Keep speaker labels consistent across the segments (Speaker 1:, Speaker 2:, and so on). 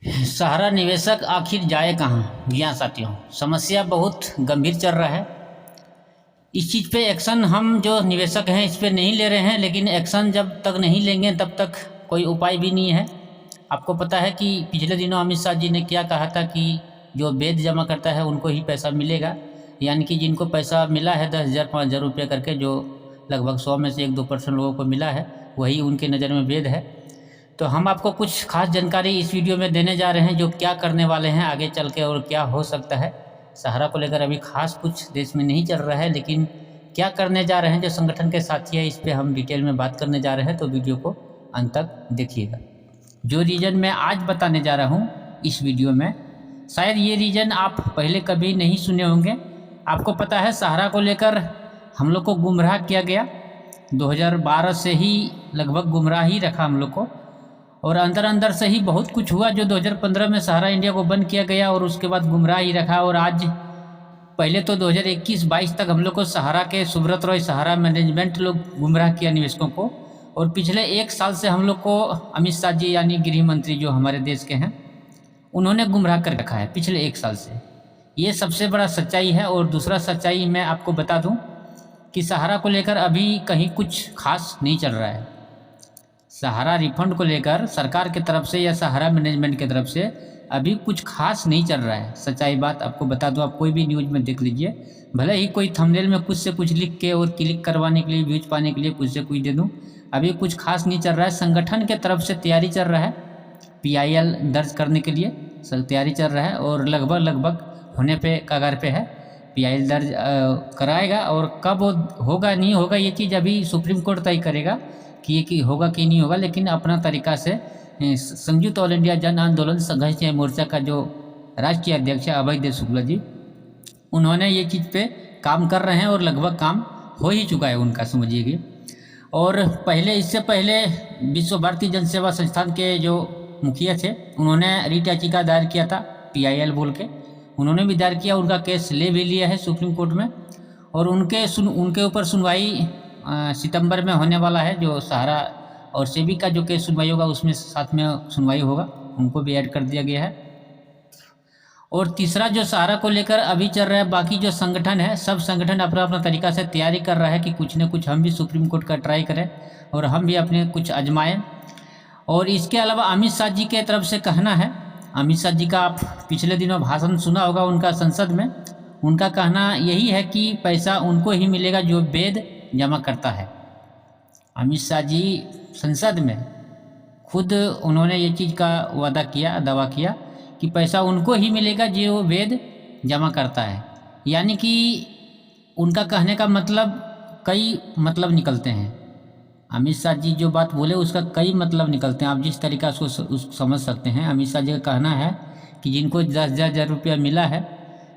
Speaker 1: सहारा निवेशक आखिर जाए कहाँ? जी हाँ साथियों, समस्या बहुत गंभीर चल रहा है। इस चीज़ पे एक्शन हम जो निवेशक हैं इस पे नहीं ले रहे हैं, लेकिन एक्शन जब तक नहीं लेंगे तब तक कोई उपाय भी नहीं है। आपको पता है कि पिछले दिनों अमित शाह जी ने क्या कहा था कि जो वेद जमा करता है उनको ही पैसा मिलेगा, यानी कि जिनको पैसा मिला है 10,000 5,000 रुपये करके, जो लगभग 100 में से 1-2% लोगों को मिला है, वही उनके नज़र में वेद है। तो हम आपको कुछ खास जानकारी इस वीडियो में देने जा रहे हैं, जो क्या करने वाले हैं आगे चल के और क्या हो सकता है। सहारा को लेकर अभी खास कुछ देश में नहीं चल रहा है, लेकिन क्या करने जा रहे हैं जो संगठन के साथी है, इस पे हम डिटेल में बात करने जा रहे हैं। तो वीडियो को अंत तक देखिएगा। जो रीज़न मैं आज बताने जा रहा हूँ इस वीडियो में, शायद ये रीज़न आप पहले कभी नहीं सुने होंगे। आपको पता है सहारा को लेकर हम लोग को गुमराह किया गया, 2012 से ही लगभग गुमराह ही रखा हम लोग को, और अंदर अंदर से ही बहुत कुछ हुआ जो 2015 में सहारा इंडिया को बंद किया गया और उसके बाद गुमराह ही रखा। और आज पहले तो 2021-22 तक हम लोग को सहारा के सुब्रत रॉय, सहारा मैनेजमेंट लोग गुमराह किया निवेशकों को, और पिछले 1 साल से हम लोग को अमित शाह जी यानी गृह मंत्री जो हमारे देश के हैं, उन्होंने गुमराह कर रखा है पिछले 1 साल से। ये सबसे बड़ा सच्चाई है। और दूसरा सच्चाई मैं आपको बता दूं कि सहारा को लेकर अभी कहीं कुछ खास नहीं चल रहा है। सहारा रिफंड को लेकर सरकार की तरफ से या सहारा मैनेजमेंट की तरफ से अभी कुछ खास नहीं चल रहा है। सच्चाई बात आपको बता दूं, आप कोई भी न्यूज़ में देख लीजिए, भले ही कोई थंबनेल में कुछ से कुछ लिख के और क्लिक करवाने के लिए, व्यूज पाने के लिए कुछ से कुछ दे दूं, अभी कुछ खास नहीं चल रहा है। संगठन के तरफ से तैयारी चल रहा है, PIL दर्ज करने के लिए तैयारी चल रहा है और लगभग होने पे कगार पे है। PIL दर्ज कराएगा, और कब होगा नहीं होगा ये चीज़ अभी सुप्रीम कोर्ट तय करेगा कि होगा कि नहीं होगा। लेकिन अपना तरीका से संयुक्त ऑल इंडिया जन आंदोलन संघर्ष मोर्चा का जो राष्ट्रीय अध्यक्ष है अभय देव शुक्ला जी, उन्होंने ये चीज़ पे काम कर रहे हैं और लगभग काम हो ही चुका है उनका, समझिएगी। और पहले, इससे पहले विश्व भारती जन सेवा संस्थान के जो मुखिया थे, उन्होंने रिट याचिका दायर किया था PIL बोल के, उन्होंने भी दायर किया, उनका केस ले भी लिया है सुप्रीम कोर्ट में, और उनके ऊपर सुनवाई सितंबर में होने वाला है। जो सहारा और सेबी का जो केस सुनवाई होगा उसमें साथ में सुनवाई होगा, उनको भी ऐड कर दिया गया है। और तीसरा जो सहारा को लेकर अभी चल रहा है, बाकी जो संगठन है सब संगठन अपना अपना तरीका से तैयारी कर रहा है कि कुछ न कुछ हम भी सुप्रीम कोर्ट का ट्राई करें और हम भी अपने कुछ आजमाएं। और इसके अलावा अमित शाह जी के तरफ से कहना है, अमित शाह जी का आप पिछले दिनों भाषण सुना होगा उनका संसद में, उनका कहना यही है कि पैसा उनको ही मिलेगा जो वेद जमा करता है। अमित शाह जी संसद में खुद उन्होंने ये चीज़ का वादा किया, दावा किया कि पैसा उनको ही मिलेगा जो वेद जमा करता है। यानी कि उनका कहने का मतलब कई मतलब निकलते हैं। अमित शाह जी जो बात बोले उसका कई मतलब निकलते हैं, आप जिस तरीका से उसको समझ सकते हैं। अमित शाह जी का कहना है कि जिनको 10,000 रुपया मिला है,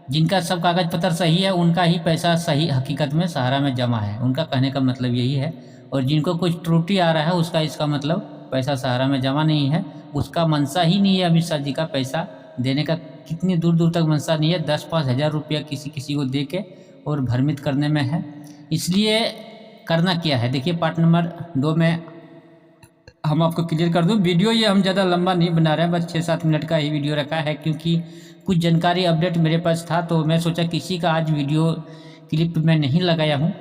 Speaker 1: जिनका सब कागज पत्र सही है, उनका ही पैसा सही हकीकत में सहारा में जमा है, उनका कहने का मतलब यही है। और जिनको कुछ त्रुटि आ रहा है उसका इसका मतलब पैसा सहारा में जमा नहीं है, उसका मंशा ही नहीं है अमित शाह जी का पैसा देने का। कितनी दूर दूर तक मंशा नहीं है, 10-5 हज़ार रुपया किसी को दे के और भ्रमित करने में है। इसलिए करना क्या है देखिए, पार्ट नंबर 2 में हम आपको क्लियर कर दूं। वीडियो ये हम ज़्यादा लंबा नहीं बना रहे हैं, बस 6-7 मिनट का ही वीडियो रखा है, क्योंकि कुछ जानकारी अपडेट मेरे पास था तो मैं सोचा किसी का आज वीडियो क्लिप में नहीं लगाया हूँ।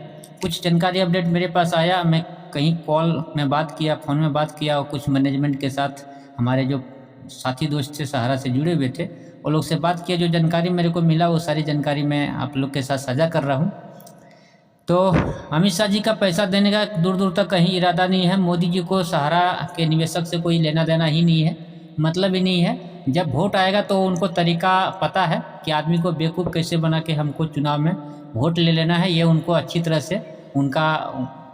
Speaker 1: कुछ जानकारी अपडेट मेरे पास आया, मैं कहीं कॉल में बात किया, फ़ोन में बात किया, और कुछ मैनेजमेंट के साथ हमारे जो साथी दोस्त थे सहारा से जुड़े हुए थे, वो लोग से बात किया, जो जानकारी मेरे को मिला वो सारी जानकारी मैं आप लोग के साथ साझा कर रहा हूँ। तो अमित शाह जी का पैसा देने का दूर दूर तक कहीं इरादा नहीं है। मोदी जी को सहारा के निवेशक से कोई लेना देना ही नहीं है, मतलब ही नहीं है। जब वोट आएगा तो उनको तरीका पता है कि आदमी को बेवकूफ़ कैसे बना के हमको चुनाव में वोट ले लेना है, ये उनको अच्छी तरह से उनका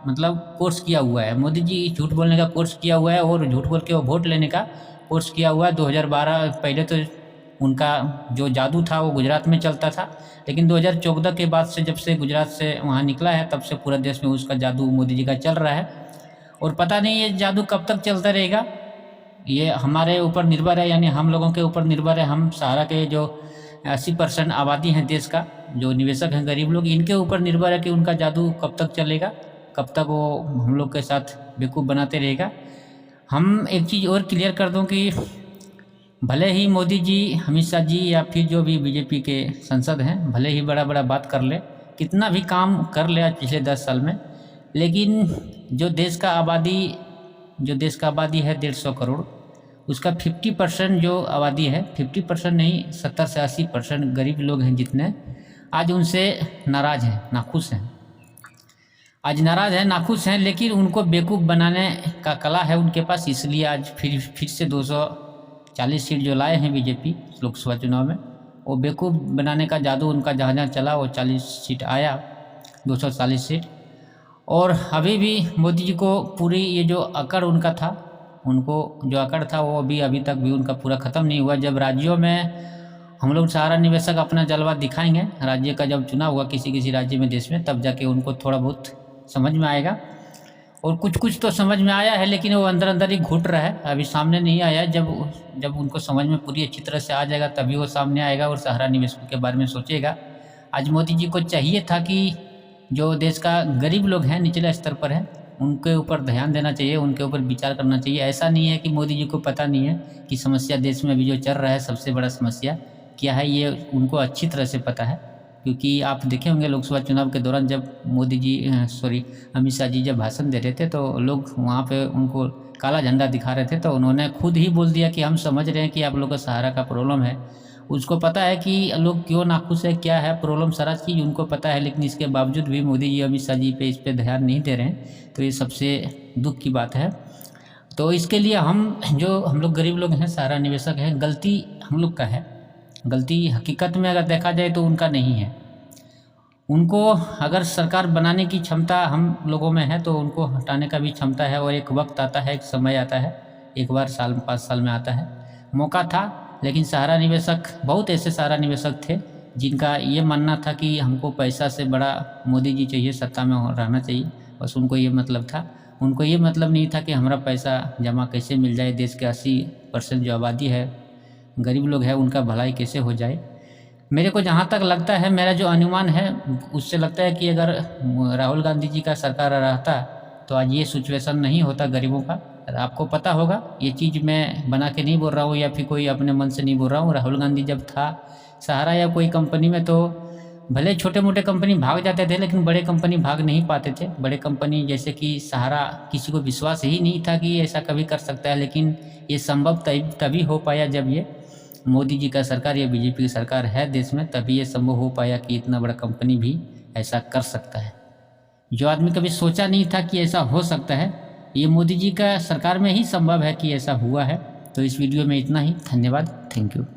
Speaker 1: मतलब कोर्स किया हुआ है। मोदी जी झूठ बोलने का कोर्स किया हुआ है और झूठ बोल के वो वोट लेने का कोर्स किया हुआ है। 2012 पहले तो उनका जो जादू था वो गुजरात में चलता था, लेकिन 2014 के बाद से, जब से गुजरात से वहाँ निकला है, तब से पूरा देश में उसका जादू मोदी जी का चल रहा है। और पता नहीं ये जादू कब तक चलता रहेगा, ये हमारे ऊपर निर्भर है, यानी हम लोगों के ऊपर निर्भर है। हम सहारा के जो 80% आबादी है देश का, जो निवेशक हैं गरीब लोग, इनके ऊपर निर्भर है कि उनका जादू कब तक चलेगा, कब तक वो हम लोग के साथ बेवकूफ़ बनाते रहेगा। हम एक चीज़ और क्लियर कर दूं कि भले ही मोदी जी, अमित शाह जी या फिर जो भी बीजेपी के सांसद हैं, भले ही बड़ा बड़ा बात कर ले, कितना भी काम कर ले आज पिछले 10 साल में, लेकिन जो देश का आबादी है 150 करोड़, उसका 50% जो आबादी है, 50% नहीं 70 से 80% गरीब लोग हैं जितने, आज उनसे नाराज़ हैं, नाखुश हैं। आज नाराज़ हैं, नाखुश हैं, लेकिन उनको बेवकूफ़ बनाने का कला है उनके पास, इसलिए आज फिर से 240 सीट जो लाए हैं बीजेपी लोकसभा चुनाव में, वो बेवकूफ़ बनाने का जादू उनका जहाँ जहाँ चला वो 40 सीट आया, 240 सीट। और अभी भी मोदी जी को पूरी ये जो अकड़ उनका था, उनको जो अकड़ था वो अभी तक भी उनका पूरा ख़त्म नहीं हुआ। जब राज्यों में हम लोग सहारा निवेशक अपना जलवा दिखाएंगे, राज्य का जब चुनाव हुआ किसी राज्य में, देश में, तब जाके उनको थोड़ा बहुत समझ में आएगा। और कुछ तो समझ में आया है, लेकिन वो अंदर ही घुट रहा है, अभी सामने नहीं आया। जब उनको समझ में पूरी अच्छी तरह से आ जाएगा तभी वो सामने आएगा और सहारा निवेशकों के बारे में सोचेगा। आज मोदी जी को चाहिए था कि जो देश का गरीब लोग हैं, निचले स्तर पर हैं, उनके ऊपर ध्यान देना चाहिए, उनके ऊपर विचार करना चाहिए। ऐसा नहीं है कि मोदी जी को पता नहीं है कि समस्या देश में अभी जो चल रहा है, सबसे बड़ा समस्या क्या है, ये उनको अच्छी तरह से पता है। क्योंकि आप देखे होंगे लोकसभा चुनाव के दौरान जब अमित शाह जी जब भाषण दे रहे थे तो लोग वहाँ पे उनको काला झंडा दिखा रहे थे, तो उन्होंने खुद ही बोल दिया कि हम समझ रहे हैं कि आप लोग का सहारा का प्रॉब्लम है। उसको पता है कि लोग क्यों नाखुश है, क्या है प्रॉब्लम, सारा चीज़ उनको पता है, लेकिन इसके बावजूद भी मोदी जी अमित शाह जी इस पर ध्यान नहीं दे रहे हैं, तो ये सबसे दुख की बात है। तो इसके लिए हम लोग गरीब लोग हैं, सहारा निवेशक हैं, गलती हम लोग का है। गलती हकीकत में अगर देखा जाए तो उनका नहीं है। उनको अगर सरकार बनाने की क्षमता हम लोगों में है तो उनको हटाने का भी क्षमता है, और एक वक्त आता है, एक समय आता है, एक बार 5 साल में आता है, मौका था। लेकिन सहारा निवेशक, बहुत ऐसे सहारा निवेशक थे जिनका ये मानना था कि हमको पैसा से बड़ा मोदी जी चाहिए, सत्ता में रहना चाहिए, बस उनको ये मतलब था। उनको ये मतलब नहीं था कि हमारा पैसा जमा कैसे मिल जाए, देश के 80% जो आबादी है, गरीब लोग हैं, उनका भलाई कैसे हो जाए। मेरे को जहाँ तक लगता है, मेरा जो अनुमान है उससे लगता है कि अगर राहुल गांधी जी का सरकार रहता तो आज ये सिचुएशन नहीं होता गरीबों का। आपको पता होगा, ये चीज़ मैं बना के नहीं बोल रहा हूँ या फिर कोई अपने मन से नहीं बोल रहा हूँ। राहुल गांधी जब था सहारा या कोई कंपनी में, तो भले छोटे मोटे कंपनी भाग जाते थे, लेकिन बड़े कंपनी भाग नहीं पाते थे। बड़े कंपनी जैसे कि सहारा, किसी को विश्वास ही नहीं था कि ऐसा कभी कर सकता है, लेकिन ये संभव तभी हो पाया जब ये मोदी जी का सरकार या बीजेपी की सरकार है देश में, तभी ये संभव हो पाया कि इतना बड़ा कंपनी भी ऐसा कर सकता है। जो आदमी कभी सोचा नहीं था कि ऐसा हो सकता है, ये मोदी जी का सरकार में ही संभव है कि ऐसा हुआ है। तो इस वीडियो में इतना ही। धन्यवाद। Thank you.